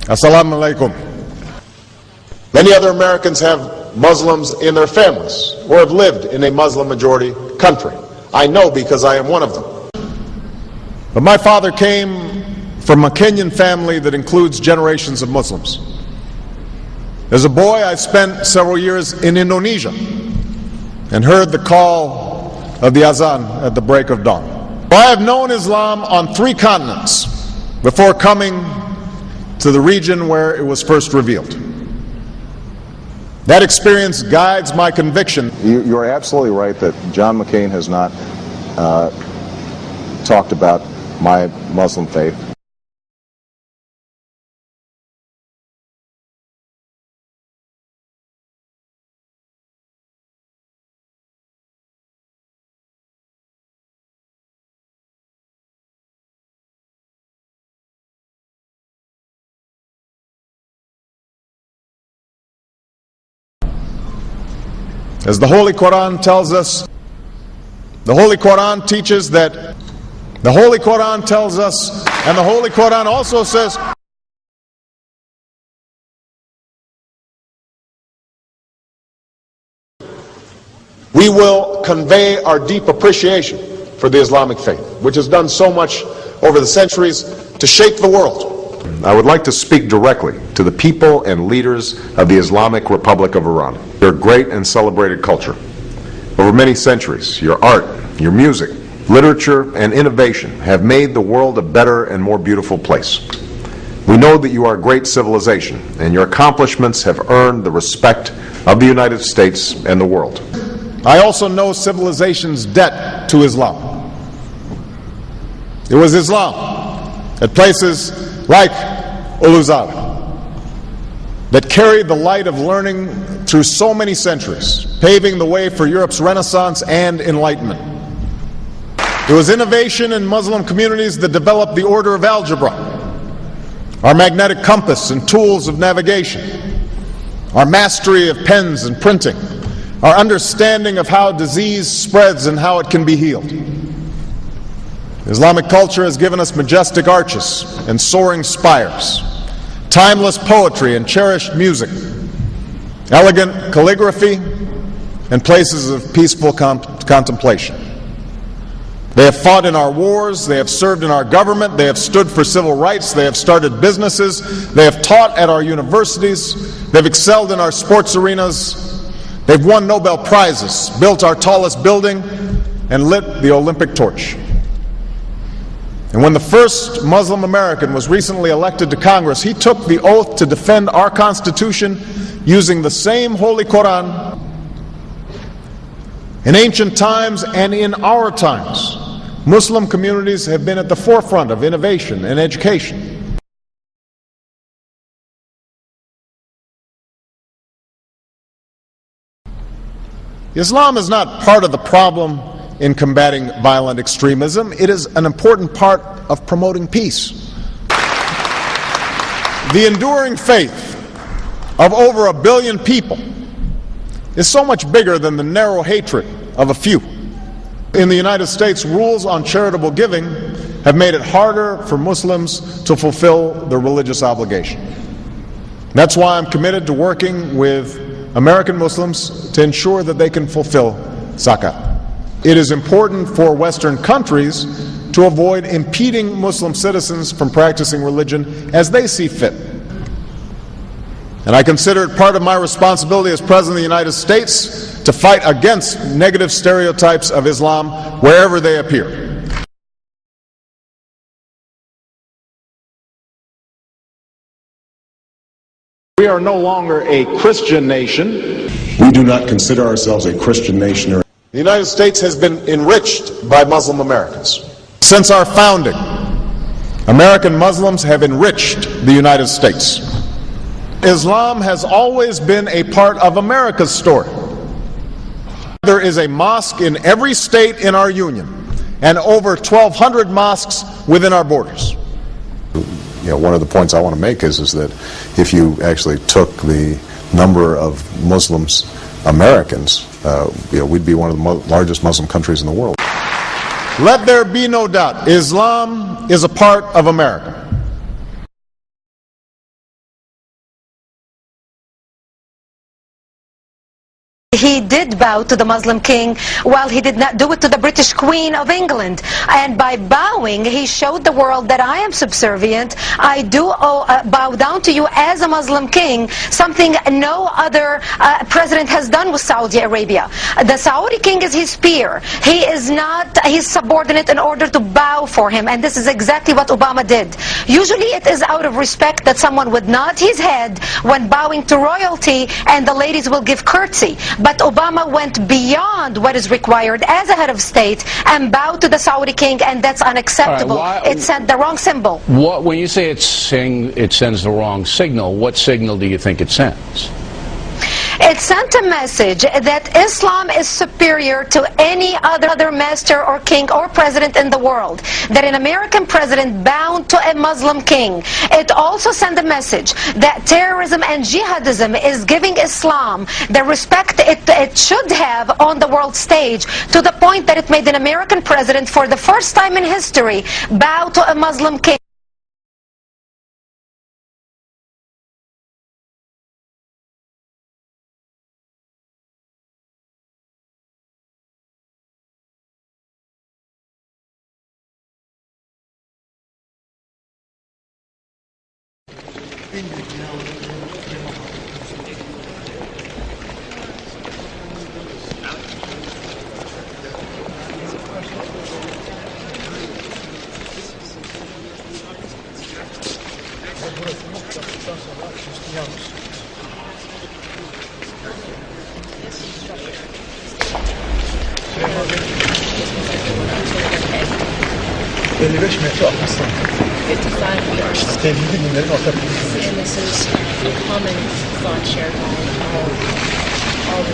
Assalamu alaikum. Many other Americans have Muslims in their families or have lived in a Muslim majority country. I know because I am one of them. But my father came from a Kenyan family that includes generations of Muslims. As a boy, I spent several years in Indonesia and heard the call of the azan at the break of dawn. I have known Islam on 3 continents before coming to the region where it was first revealed. That experience guides my conviction. You're absolutely right that John McCain has not talked about my Muslim faith. As the Holy Quran tells us, the Holy Quran teaches that, the Holy Quran tells us, and the Holy Quran also says, we will convey our deep appreciation for the Islamic faith, which has done so much over the centuries to shape the world. I would like to speak directly to the people and leaders of the Islamic Republic of Iran. Your great and celebrated culture. Over many centuries, your art, your music, literature, and innovation have made the world a better and more beautiful place. We know that you are a great civilization, and your accomplishments have earned the respect of the United States and the world. I also know civilization's debt to Islam. It was Islam at places like Uluzar that carried the light of learning through so many centuries, paving the way for Europe's Renaissance and Enlightenment. It was innovation in Muslim communities that developed the order of algebra, our magnetic compass and tools of navigation, our mastery of pens and printing, our understanding of how disease spreads and how it can be healed. Islamic culture has given us majestic arches and soaring spires, timeless poetry and cherished music, elegant calligraphy, and places of peaceful contemplation. They have fought in our wars, they have served in our government, they have stood for civil rights, they have started businesses, they have taught at our universities, they've excelled in our sports arenas, they've won Nobel Prizes, built our tallest building, and lit the Olympic torch. And when the first Muslim American was recently elected to Congress, he took the oath to defend our Constitution using the same Holy Quran. In ancient times and in our times, Muslim communities have been at the forefront of innovation and education. Islam is not part of the problem in combating violent extremism. It is an important part of promoting peace. The enduring faith of over 1 billion people is so much bigger than the narrow hatred of a few. In the United States, rules on charitable giving have made it harder for Muslims to fulfill their religious obligation. That's why I'm committed to working with American Muslims to ensure that they can fulfill zakat. It is important for Western countries to avoid impeding Muslim citizens from practicing religion as they see fit. And I consider it part of my responsibility as President of the United States to fight against negative stereotypes of Islam wherever they appear. We are no longer a Christian nation. We do not consider ourselves a Christian nation. The United States has been enriched by Muslim Americans. Since our founding, American Muslims have enriched the United States. Islam has always been a part of America's story. There is a mosque in every state in our union and over 1,200 mosques within our borders. One of the points I want to make is that if you actually took the number of Muslims Americans, we'd be one of the largest Muslim countries in the world. Let there be no doubt, Islam is a part of America. He did bow to the Muslim king, while he did not do it to the British Queen of England. And by bowing, he showed the world that I am subservient. I do bow down to you as a Muslim king, something no other president has done with Saudi Arabia. The Saudi king is his peer. He is not his subordinate in order to bow for him. And this is exactly what Obama did. Usually it is out of respect that someone would nod his head when bowing to royalty, and the ladies will give curtsy. But Obama went beyond what is required as a head of state and bowed to the Saudi king, and that's unacceptable. It sent the wrong symbol. When you say it sends the wrong signal, what signal do you think it sends? It sent a message that Islam is superior to any other master or king or president in the world, that an American president bowed to a Muslim king. It also sent a message that terrorism and jihadism is giving Islam the respect it should have on the world stage, to the point that it made an American president, for the first time in history, bow to a Muslim king. And this is a common thought shared by all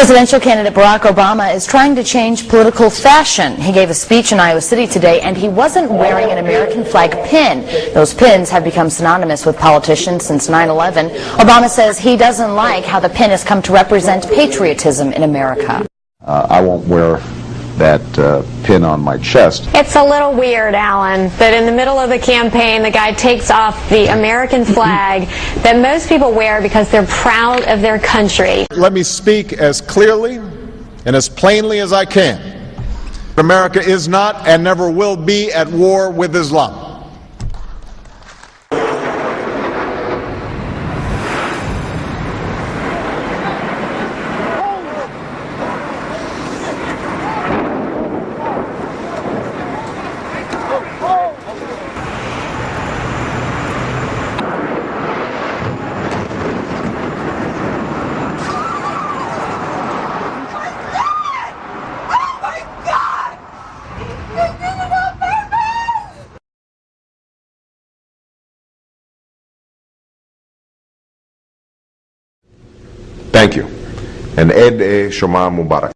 Presidential candidate Barack Obama is trying to change political fashion. He gave a speech in Iowa City today, and he wasn't wearing an American flag pin. Those pins have become synonymous with politicians since 9/11. Obama says he doesn't like how the pin has come to represent patriotism in America. I won't wear that pin on my chest. It's a little weird, Alan, that in the middle of the campaign the guy takes off the American flag that most people wear because they're proud of their country. Let me speak as clearly and as plainly as I can. America is not and never will be at war with Islam. Thank you. And Eid Shema Mubarak.